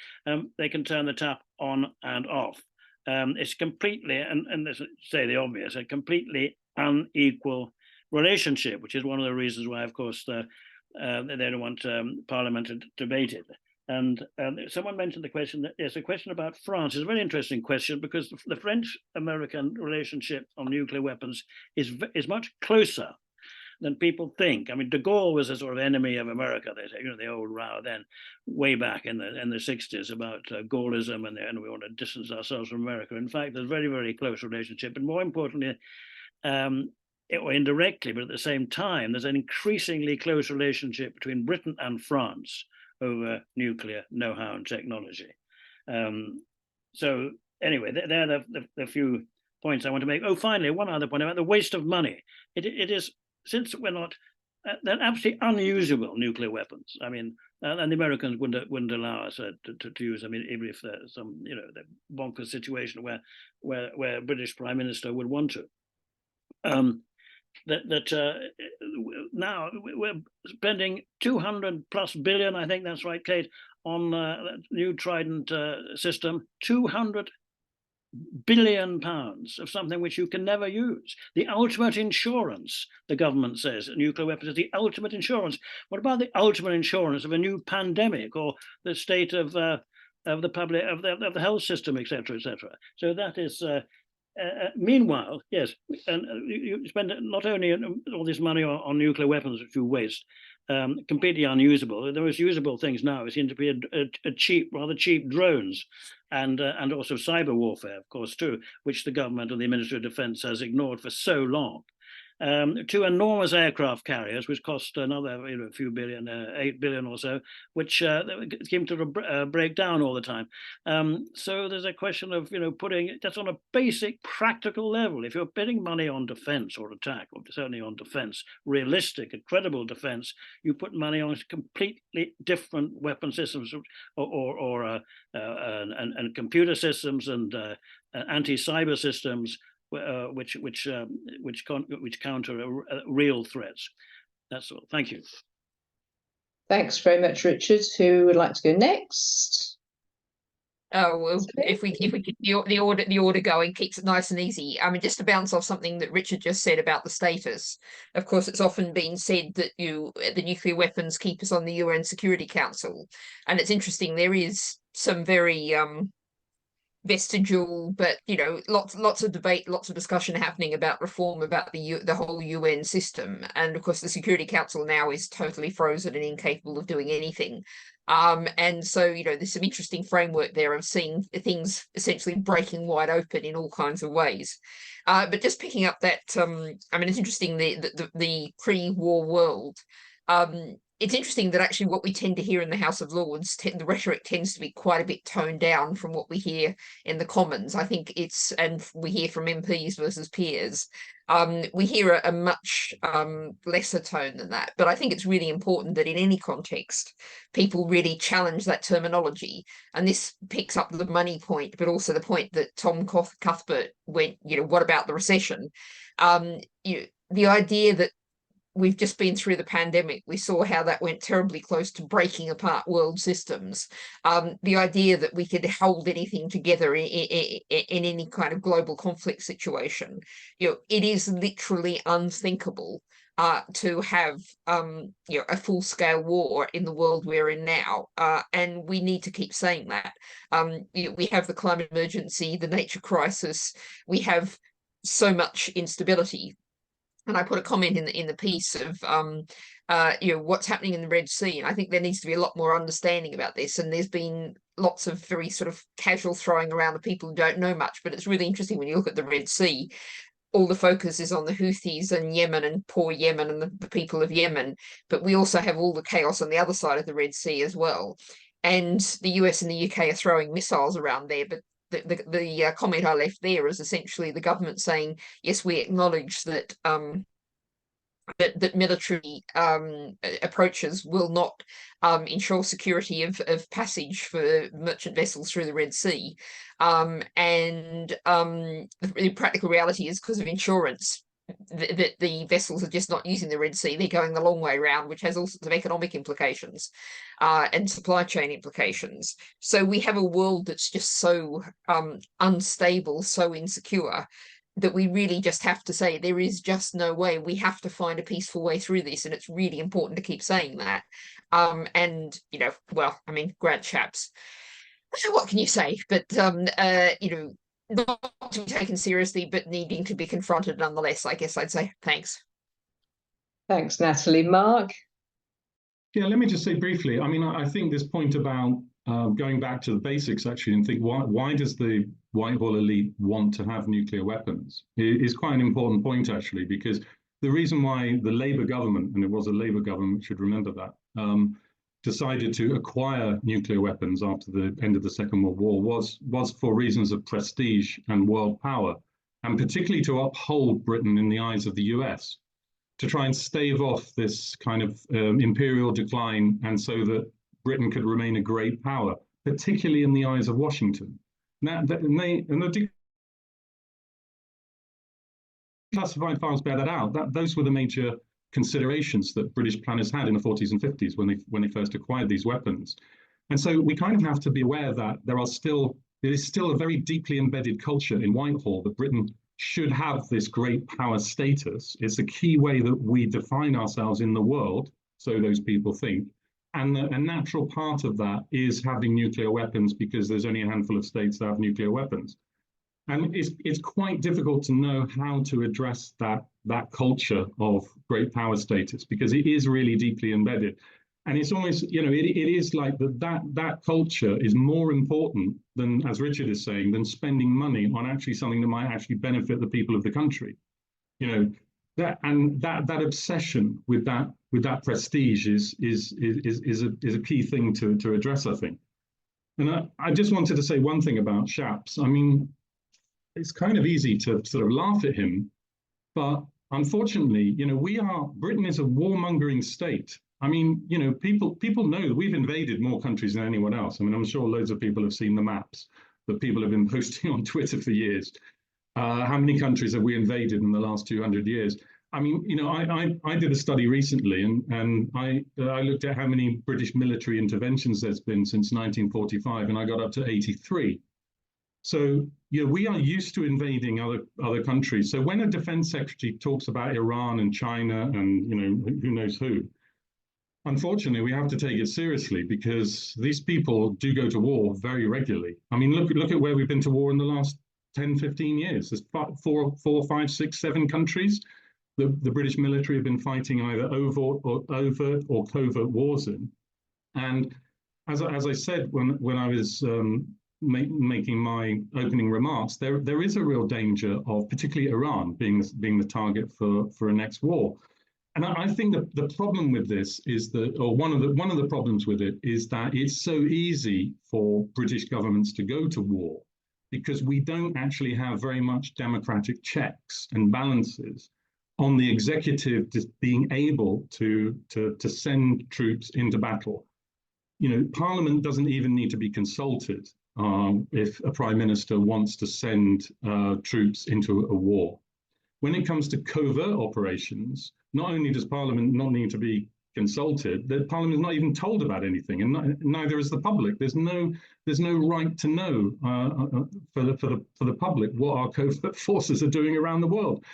They can turn the tap on and off. It's completely, and let's say the obvious, a completely unequal relationship, which is one of the reasons why, of course, they don't want Parliament to debate it. And someone mentioned the question that there's a question about France. It's a very interesting question because the French-American relationship on nuclear weapons is much closer than people think. I mean, de Gaulle was a sort of enemy of America. They say, the old row then, way back in the 60s about Gaullism and we want to distance ourselves from America. In fact, there's a very, very close relationship. And more importantly, or indirectly, but at the same time, there's an increasingly close relationship between Britain and France over nuclear know-how and technology. So anyway, there are the few points I want to make. Oh, finally, one other point about the waste of money. It is, since we're not, they're absolutely unusable nuclear weapons. I mean, and the Americans wouldn't allow us to use. I mean, even if there's some, the bonkers situation where a British Prime Minister would want to. Now we're spending 200+ billion, I think that's right, Kate, on the new Trident system. 200 billion pounds of something which you can never use. The ultimate insurance, the government says, nuclear weapons is the ultimate insurance. What about the ultimate insurance of a new pandemic or the state of the public of the health system, etc., etc.? So that is. Meanwhile, yes, and you spend not only all this money on nuclear weapons, which you waste, completely unusable. The most usable things now seem to be rather cheap drones, and also cyber warfare, of course, too, which the government and the Ministry of Defence has ignored for so long. Two enormous aircraft carriers, which cost another few billion, 8 billion or so, which seem to break down all the time. So there's a question of putting that's on a basic practical level. If you're betting money on defence or attack, or certainly on defence, realistic and credible defence, you put money on completely different weapon systems and computer systems and anti-cyber systems. Which counter real threats. That's all. Thank you. Thanks very much, Richard. Who would like to go next? Oh, well, if we keep the order going, keeps it nice and easy. I mean, just to bounce off something that Richard just said about the status. Of course, it's often been said that the nuclear weapons keep us on the UN Security Council, and it's interesting. There is some very vestigial, but lots of debate, lots of discussion happening about reform, about the whole UN system. And of course the Security Council now is totally frozen and incapable of doing anything. And so there's some interesting framework there of seeing things essentially breaking wide open in all kinds of ways. But just picking up that, it's interesting, the pre-war world. It's interesting that actually what we tend to hear in the House of Lords, the rhetoric tends to be quite a bit toned down from what we hear in the Commons. I think and we hear from MPs versus peers. We hear a much lesser tone than that. But I think it's really important that in any context, people really challenge that terminology. And this picks up the money point, but also the point that Tom Cuthbert went, what about the recession? The idea that we've just been through the pandemic. We saw how that went terribly close to breaking apart world systems. The idea that we could hold anything together in any kind of global conflict situation, it is literally unthinkable to have a full-scale war in the world we're in now, and we need to keep saying that. We have the climate emergency, the nature crisis. We have so much instability. And I put a comment in the piece of what's happening in the Red Sea, and I think there needs to be a lot more understanding about this. And there's been lots of very sort of casual throwing around of people who don't know much, but it's really interesting when you look at the Red Sea. All the focus is on the Houthis and Yemen and poor Yemen and the people of Yemen, but we also have all the chaos on the other side of the Red Sea as well. And the US and the UK are throwing missiles around there, but the comment I left there is essentially the government saying, yes, we acknowledge that that military approaches will not ensure security of passage for merchant vessels through the Red Sea. The practical reality is because of insurance, that the vessels are just not using the Red Sea. They're going the long way around, which has all sorts of economic implications and supply chain implications. So we have a world that's just so unstable, so insecure, that we really just have to say there is just no way. We have to find a peaceful way through this, and it's really important to keep saying that. Grant Shapps, what can you say? But not to be taken seriously, but needing to be confronted nonetheless, I guess I'd say. Thanks. Thanks, Natalie. Mark? Yeah, let me just say briefly, I think this point about going back to the basics, actually, and think, why does the Whitehall elite want to have nuclear weapons? It is quite an important point, actually, because the reason why the Labour government, and it was a Labour government, should remember that, decided to acquire nuclear weapons after the end of the Second World War was for reasons of prestige and world power, and particularly to uphold Britain in the eyes of the US, to try and stave off this kind of imperial decline, and so that Britain could remain a great power, particularly in the eyes of Washington. Now, the declassified files bear that out. Those were the major considerations that British planners had in the 40s and 50s when they first acquired these weapons. And so we kind of have to be aware that there is still a very deeply embedded culture in Whitehall that Britain should have this great power status. It's a key way that we define ourselves in the world, so those people think. And a natural part of that is having nuclear weapons, because there's only a handful of states that have nuclear weapons. And it's quite difficult to know how to address that culture of great power status, because it is really deeply embedded. And it's almost, it is like that culture is more important than, as Richard is saying, than spending money on actually something that might actually benefit the people of the country. That obsession with that prestige is a key thing to address, I think. And I just wanted to say one thing about Shapps. It's kind of easy to sort of laugh at him, but unfortunately, Britain is a warmongering state. People know that we've invaded more countries than anyone else. I'm sure loads of people have seen the maps that people have been posting on Twitter for years. How many countries have we invaded in the last 200 years? I did a study recently, and I looked at how many British military interventions there's been since 1945, and I got up to 83. So we are used to invading other countries. So when a defense secretary talks about Iran and China and who knows who, unfortunately, we have to take it seriously because these people do go to war very regularly. I mean, look at where we've been to war in the last 10, 15 years. There's four, five, six, 7 countries the British military have been fighting either overt or covert wars in. And as I said when I was making my opening remarks, there is a real danger of particularly Iran being the target for a next war. And I think that the problem with this is that, or one of the problems with it is that it's so easy for British governments to go to war because we don't actually have very much democratic checks and balances on the executive just being able to send troops into battle. You know, Parliament doesn't even need to be consulted if a prime minister wants to send troops into a war. When it comes to covert operations, not only does Parliament not need to be consulted, the Parliament is not even told about anything, and neither is the public. There's no right to know for the public what our covert forces are doing around the world.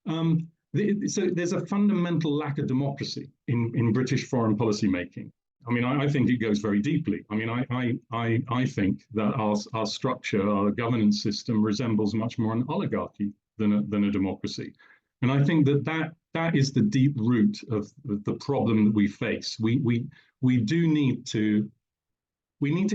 So there's a fundamental lack of democracy in British foreign policy making. I mean, I think it goes very deeply. I mean, I think that our structure, our governance system resembles much more an oligarchy than a democracy. And I think that is the deep root of the problem that we face. We do need to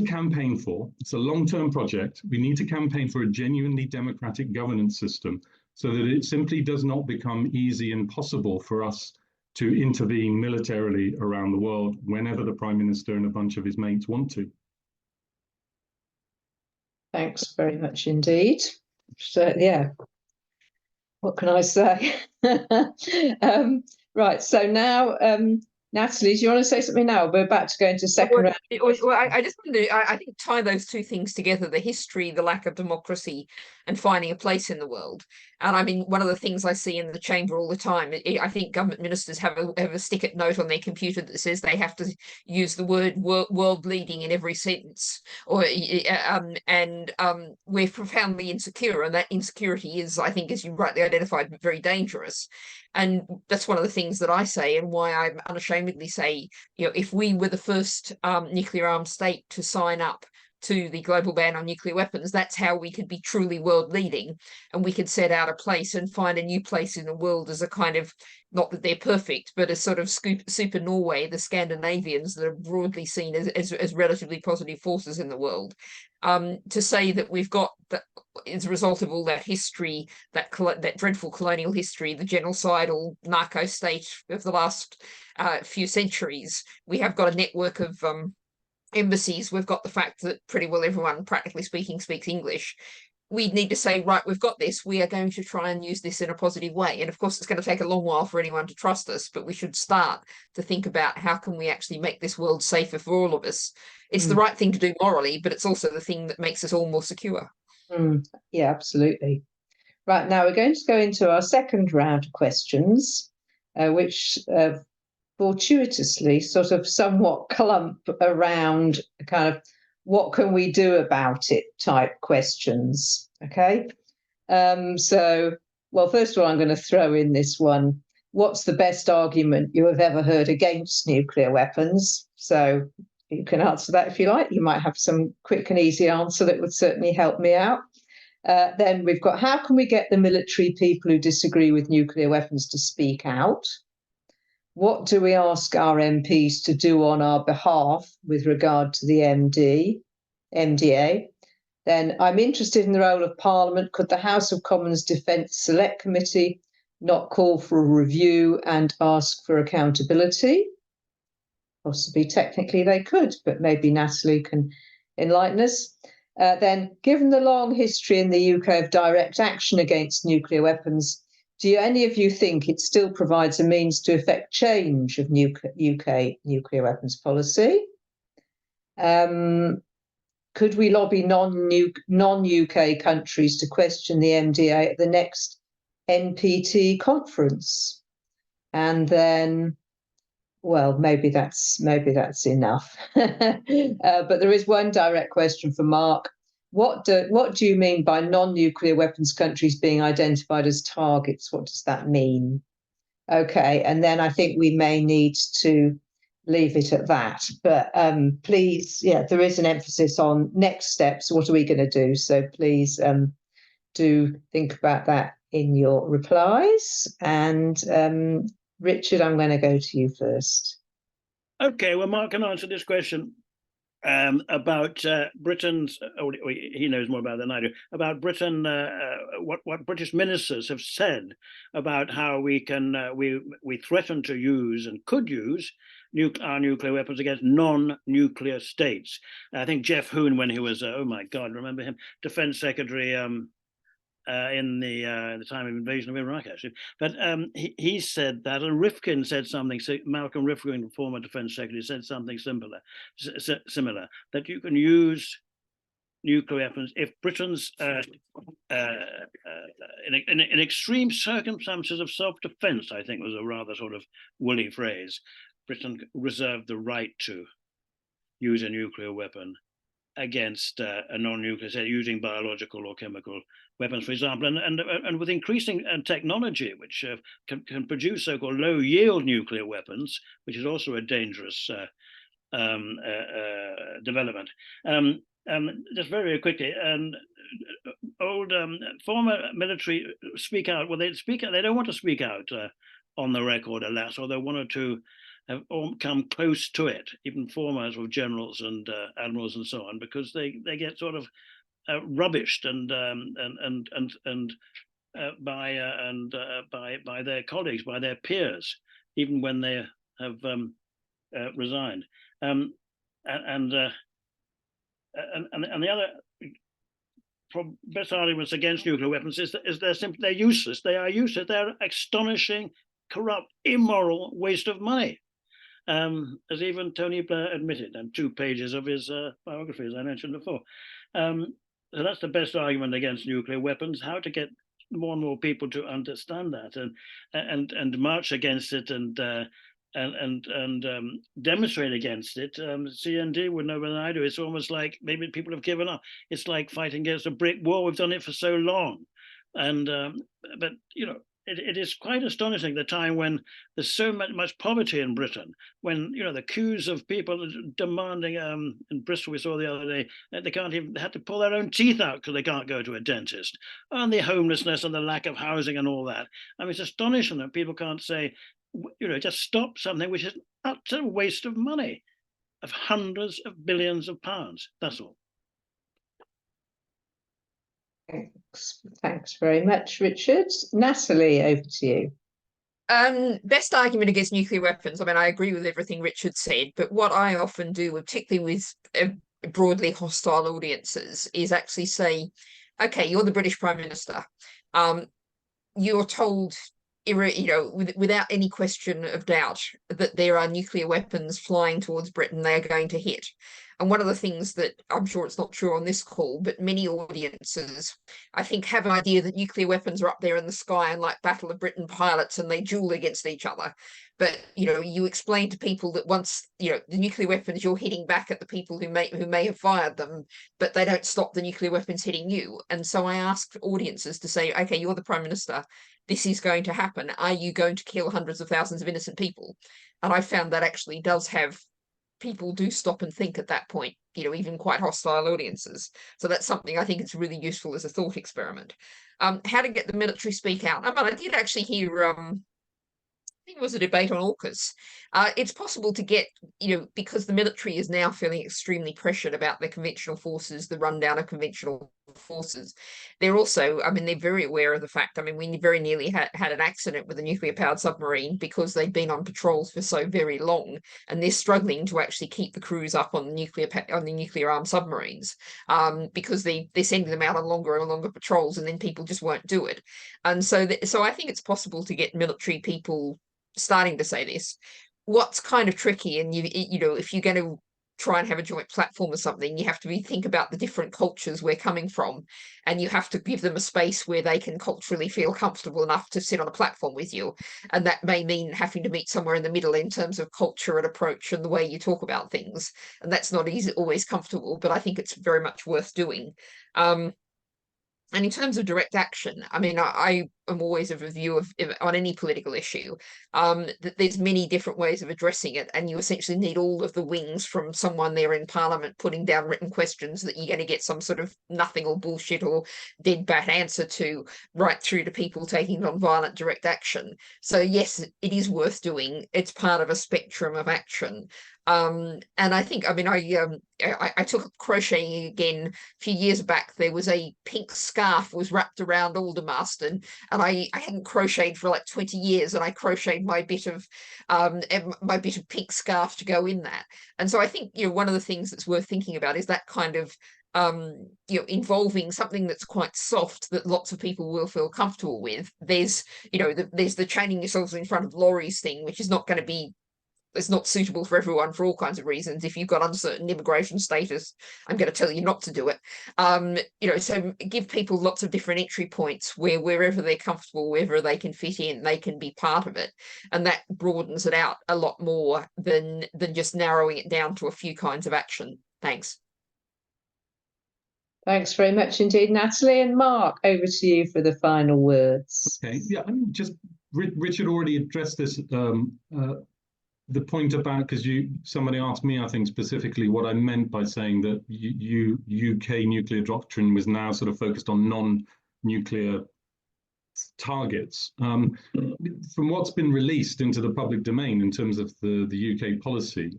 campaign for, it's a long-term project, we need to campaign for a genuinely democratic governance system so that it simply does not become easy and possible for us to intervene militarily around the world whenever the Prime Minister and a bunch of his mates want to. Thanks very much indeed. So, yeah, what can I say? Right, so now, Natalie, do you want to say something now? We're about to go into second round. I just wanted to, I think, tie those two things together, the history, the lack of democracy, and finding a place in the world. And I mean, one of the things I see in the chamber all the time, I think government ministers have a stick-it note on their computer that says they have to use the word world leading in every sentence, or we're profoundly insecure, and that insecurity is, I think, as you rightly identified, very dangerous. And that's one of the things that I say, and why I unashamedly say, you know, if we were the first nuclear armed state to sign up to the global ban on nuclear weapons, that's how we could be truly world leading, and we could set out a place and find a new place in the world as a kind of, not that they're perfect, but a sort of super Norway, the Scandinavians that are broadly seen as relatively positive forces in the world. To say that we've got that as a result of all that history, that dreadful colonial history, the genocidal narco state of the last few centuries, we have got a network of embassies, we've got the fact that pretty well everyone, practically speaking, speaks English. We need to say, right, we've got this, we are going to try and use this in a positive way. And of course, it's going to take a long while for anyone to trust us, but we should start to think about how can we actually make this world safer for all of us. It's the right thing to do morally, but it's also the thing that makes us all more secure. Yeah, absolutely. Right, now we're going to go into our second round of questions, which fortuitously sort of somewhat clump around kind of what can we do about it type questions. Okay. So, well, first of all, I'm going to throw in this one. What's the best argument you have ever heard against nuclear weapons? So you can answer that if you like. You might have some quick and easy answer that would certainly help me out. Then we've got, how can we get the military people who disagree with nuclear weapons to speak out? What do we ask our MPs to do on our behalf with regard to the MDA? Then I'm interested in the role of Parliament. Could the House of Commons Defence Select Committee not call for a review and ask for accountability? Possibly technically they could, but maybe Natalie can enlighten us. Then, given the long history in the UK of direct action against nuclear weapons, do any of you think it still provides a means to effect change of UK nuclear weapons policy? Could we lobby non-UK countries to question the MDA at the next NPT conference? And then, well, maybe that's enough. But there is one direct question for Mark. What do you mean by non-nuclear weapons countries being identified as targets? What does that mean? Okay, and then I think we may need to leave it at that. But please, yeah, there is an emphasis on next steps. What are we going to do? So please do think about that in your replies. And Richard, I'm going to go to you first. Okay, well, Mark can answer this question about Britain's. He knows more about it than I do. About Britain, what British ministers have said about how we can we threaten to use and could use our nuclear weapons against non-nuclear states. I think Jeff Hoon, when he was oh my God, remember him, Defence Secretary. In the time of invasion of Iraq, actually. But he said that, and Rifkin said something, Malcolm Rifkin, former Defence Secretary, said something similar, that you can use nuclear weapons if Britain's, in extreme circumstances of self-defence, I think was a rather sort of woolly phrase, Britain reserved the right to use a nuclear weapon against a non-nuclear state, using biological or chemical weapons, for example, and with increasing technology, which can produce so-called low-yield nuclear weapons, which is also a dangerous development. Just very quickly, old former military speak out. Well, they speak out. They don't want to speak out on the record, alas, although one or two have come close to it, even former sort of generals and admirals and so on, because they get sort of rubbished by their colleagues, by their peers, even when they have resigned. And the other best arguments against nuclear weapons is they're useless. They are useless. They're astonishing, corrupt, immoral waste of money. As even Tony Blair admitted, and 2 pages of his biography, as I mentioned before. So that's the best argument against nuclear weapons: how to get more and more people to understand that and march against it and demonstrate against it. CND would know better than I do. It's almost like maybe people have given up. It's like fighting against a brick wall. We've done it for so long, and but you know. It is quite astonishing the time when there's so much poverty in Britain, when the queues of people demanding in Bristol we saw the other day that they had to pull their own teeth out because they can't go to a dentist, and the homelessness and the lack of housing and all that. I mean, it's astonishing that people can't say, just stop something which is an utter waste of money, of hundreds of billions of pounds. That's all. Thanks very much, Richard. Natalie, over to you. Best argument against nuclear weapons. I mean, I agree with everything Richard said, but what I often do, particularly with broadly hostile audiences, is actually say, okay, you're the British Prime Minister. You're told, without any question of doubt, that there are nuclear weapons flying towards Britain they are going to hit. And one of the things that I'm sure it's not true on this call, but many audiences, I think, have an idea that nuclear weapons are up there in the sky and like Battle of Britain pilots and they duel against each other. But, you explain to people that once, the nuclear weapons, you're hitting back at the people who may have fired them, but they don't stop the nuclear weapons hitting you. And so I ask audiences to say, okay, you're the Prime Minister. This is going to happen. Are you going to kill hundreds of thousands of innocent people? And I found that actually does have people do stop and think at that point, even quite hostile audiences. So that's something I think it's really useful as a thought experiment. How to get the military speak out. I did actually hear, I think it was a debate on AUKUS. It's possible to get, because the military is now feeling extremely pressured about their conventional forces, the rundown of conventional forces. They're also, they're very aware of the fact, we very nearly had an accident with a nuclear-powered submarine because they've been on patrols for so very long, and they're struggling to actually keep the crews up on the nuclear-armed submarines because they're sending them out on longer and longer patrols, and then people just won't do it. And so I think it's possible to get military people starting to say this. What's kind of tricky, and if you're going to try and have a joint platform or something, you have to think about the different cultures we're coming from, and you have to give them a space where they can culturally feel comfortable enough to sit on a platform with you. And that may mean having to meet somewhere in the middle in terms of culture and approach and the way you talk about things. And that's not always comfortable, but I think it's very much worth doing. And in terms of direct action, I am always of a view of on any political issue, that there's many different ways of addressing it, and you essentially need all of the wings from someone there in Parliament putting down written questions that you're going to get some sort of nothing or bullshit or dead bat answer to, right through to people taking non-violent direct action. So yes, it is worth doing. It's part of a spectrum of action. And I think, I mean, I took crocheting again a few years back. There was a pink scarf was wrapped around Aldermaston, and I hadn't crocheted for like 20 years, and I crocheted my bit of pink scarf to go in that. And so I think, you know, one of the things that's worth thinking about is that kind of you know, involving something that's quite soft that lots of people will feel comfortable with. There's, you know, there's the chaining yourselves in front of lorries thing, which is not going to be, it's not suitable for everyone for all kinds of reasons. If you've got uncertain immigration status, I'm going to tell you not to do it. You know, so give people lots of different entry points where wherever they're comfortable, wherever they can fit in, they can be part of it. And that broadens it out a lot more than just narrowing it down to a few kinds of action. Thanks. Thanks very much indeed, Natalie. And Mark, over to you for the final words. Okay, yeah, I mean, just Richard already addressed this. The point about, because somebody asked me, I think, specifically what I meant by saying that UK nuclear doctrine was now sort of focused on non-nuclear targets. From what's been released into the public domain in terms of the UK policy,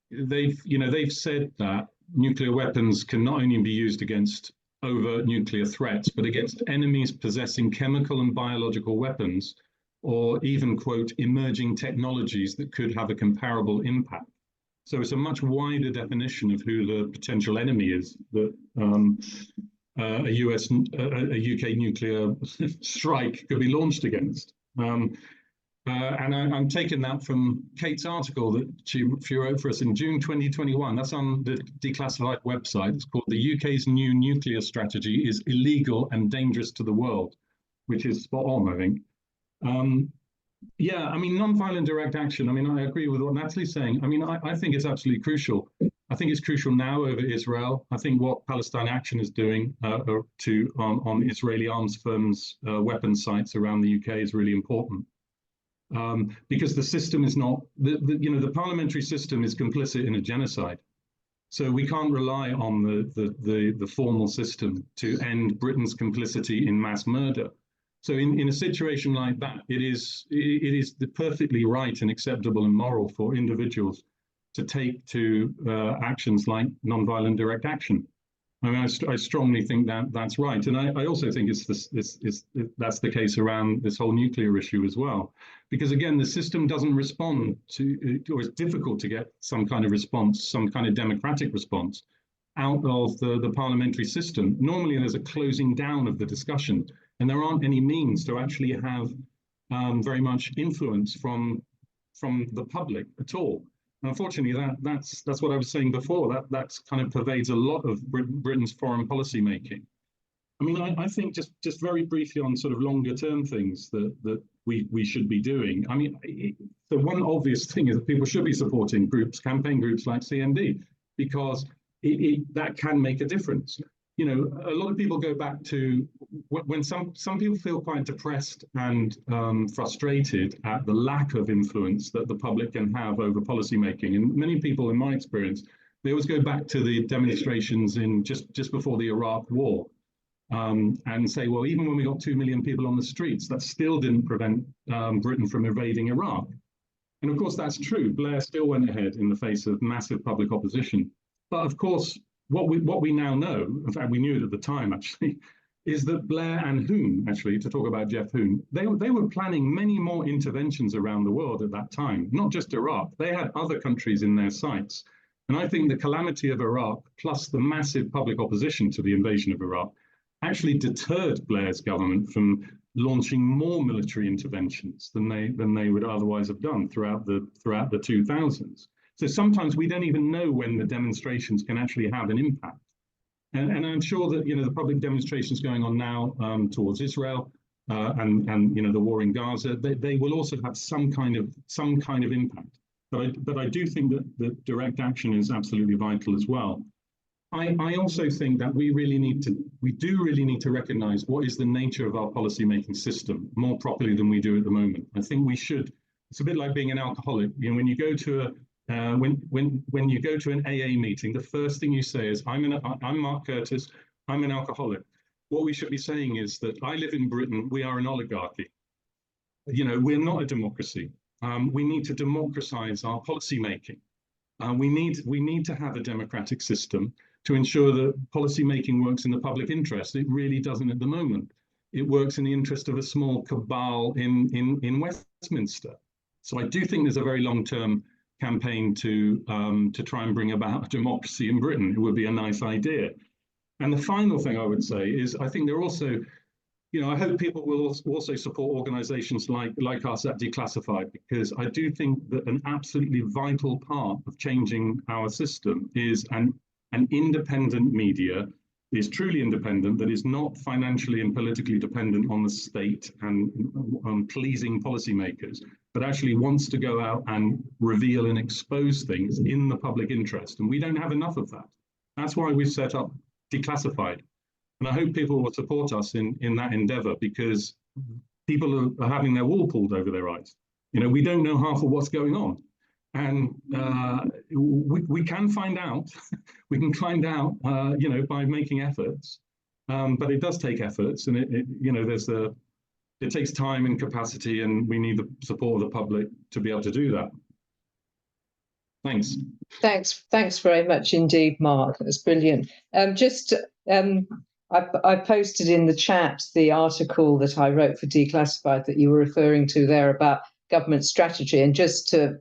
they've said that nuclear weapons can not only be used against overt nuclear threats, but against enemies possessing chemical and biological weapons, or even, quote, emerging technologies that could have a comparable impact. So it's a much wider definition of who the potential enemy is that a UK nuclear strike could be launched against. And I'm taking that from Kate's article that she wrote for us in June 2021. That's on the Declassified website. It's called "The UK's New Nuclear Strategy is Illegal and Dangerous to the World," which is spot on, I think. Yeah, I mean, non-violent direct action. I mean, I agree with what Natalie's saying. I mean, I think it's absolutely crucial. I think it's crucial now over Israel. I think what Palestine Action is doing on Israeli arms firms' weapons sites around the UK is really important. Because the system is not, the parliamentary system is complicit in a genocide. So we can't rely on the formal system to end Britain's complicity in mass murder. So in a situation like that, it is perfectly right and acceptable and moral for individuals to take actions like non-violent direct action. I mean, I strongly think that's right, and I also think that's the case around this whole nuclear issue as well, because again, the system doesn't respond to, or it's difficult to get some kind of response, some kind of democratic response out of the parliamentary system. Normally, there's a closing down of the discussion, and there aren't any means to actually have very much influence from the public at all. Unfortunately, that's what I was saying before. That's kind of pervades a lot of Britain's foreign policy making. I mean, I think just very briefly on sort of longer term things that we should be doing. I mean, the one obvious thing is that people should be supporting campaign groups like CND, because that can make a difference. You know, a lot of people go back to when some people feel quite depressed and frustrated at the lack of influence that the public can have over policy making. And many people, in my experience, they always go back to the demonstrations in just before the Iraq War and say, well, even when we got 2 million people on the streets, that still didn't prevent Britain from invading Iraq. And of course, that's true. Blair still went ahead in the face of massive public opposition. But of course, what we now know, in fact, we knew it at the time, actually, is that Blair and Hoon, actually, to talk about Jeff Hoon, they were planning many more interventions around the world at that time, not just Iraq. They had other countries in their sights. And I think the calamity of Iraq, plus the massive public opposition to the invasion of Iraq, actually deterred Blair's government from launching more military interventions than they would otherwise have done throughout the 2000s. So sometimes we don't even know when the demonstrations can actually have an impact. And I'm sure that, you know, the public demonstrations going on now towards Israel and you know, the war in Gaza, they will also have some kind of impact. But I do think that direct action is absolutely vital as well. I also think that we do really need to recognise what is the nature of our policy-making system more properly than we do at the moment. I think we should. It's a bit like being an alcoholic. You know, when you go to when you go to an AA meeting, the first thing you say is, I'm Mark Curtis, I'm an alcoholic. What we should be saying is that I live in Britain, we are an oligarchy. You know, we're not a democracy. We need to democratise our policy making. We need to have a democratic system to ensure that policy making works in the public interest. It really doesn't at the moment. It works in the interest of a small cabal in Westminster. So I do think there's a very long-term campaign to try and bring about a democracy in Britain. It would be a nice idea. And the final thing I would say is, I think they're also, you know, I hope people will also support organisations like us at Declassified, because I do think that an absolutely vital part of changing our system is an independent media, is truly independent, that is not financially and politically dependent on the state and on pleasing policymakers, but actually wants to go out and reveal and expose things in the public interest. And we don't have enough of that. That's why we've set up Declassified. And I hope people will support us in that endeavour, because people are having their wool pulled over their eyes. You know, we don't know half of what's going on. And we can find out, we can find out, you know, by making efforts. But it does take efforts, and you know, it takes time and capacity, and we need the support of the public to be able to do that. Thanks. Thanks very much indeed, Mark. That's brilliant. I posted in the chat the article that I wrote for Declassified that you were referring to there about government strategy, and just a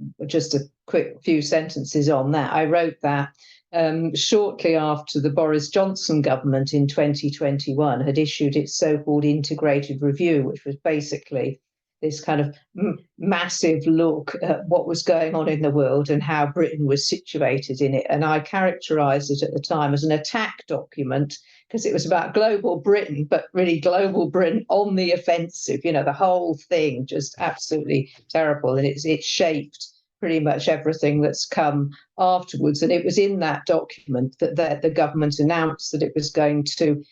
quick few sentences on that. I wrote that shortly after the Boris Johnson government in 2021 had issued its so-called integrated review, which was basically this kind of massive look at what was going on in the world and how Britain was situated in it. And I characterised it at the time as an attack document, because it was about global Britain, but really global Britain on the offensive. You know, the whole thing just absolutely terrible. And it shaped pretty much everything that's come afterwards. And it was in that document that the government announced that it was going to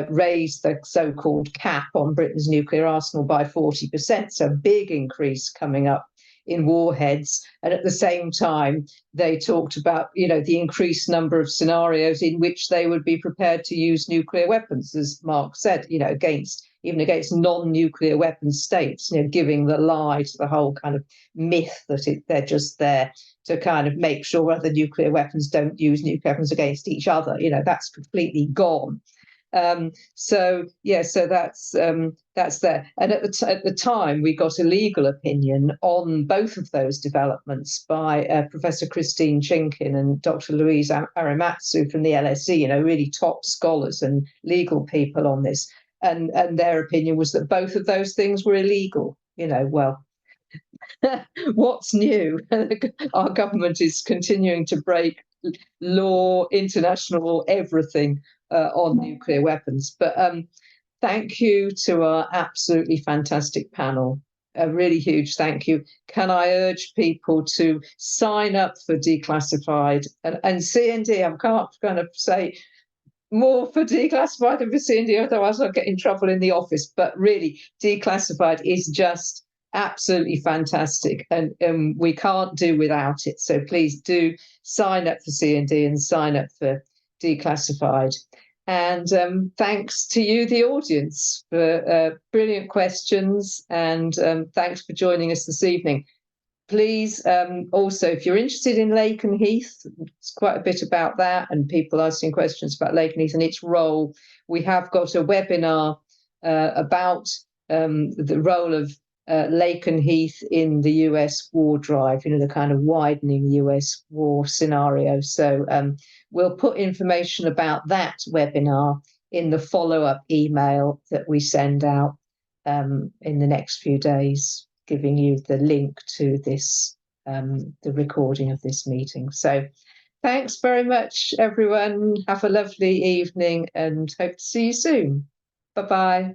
raise the so-called cap on Britain's nuclear arsenal by 40%. So a big increase coming up in warheads. And at the same time, they talked about, you know, the increased number of scenarios in which they would be prepared to use nuclear weapons, as Mark said, you know, even against non-nuclear weapon states, you know, giving the lie to the whole kind of myth that they're just there to kind of make sure other nuclear weapons don't use nuclear weapons against each other. You know, that's completely gone. So that's there. And at the time, we got a legal opinion on both of those developments by Professor Christine Chinkin and Dr. Louise Arimatsu from the LSE, you know, really top scholars and legal people on this. And their opinion was that both of those things were illegal. You know, well, what's new? Our government is continuing to break law, international, everything on nuclear weapons. But thank you to our absolutely fantastic panel. A really huge thank you. Can I urge people to sign up for Declassified and CND? I can't kind of say more for Declassified than for CND, otherwise I'll get in trouble in the office. But really, Declassified is just absolutely fantastic, and we can't do without it. So please do sign up for CND and sign up for Declassified. And thanks to you, the audience, for brilliant questions, and thanks for joining us this evening. Please, also, if you're interested in Lakenheath, it's quite a bit about that, and people asking questions about Lakenheath and its role. We have got a webinar about the role of Lakenheath in the US war drive, you know, the kind of widening US war scenario. So we'll put information about that webinar in the follow-up email that we send out in the next few days, giving you the link to this, the recording of this meeting. So thanks very much, everyone. Have a lovely evening and hope to see you soon. Bye-bye.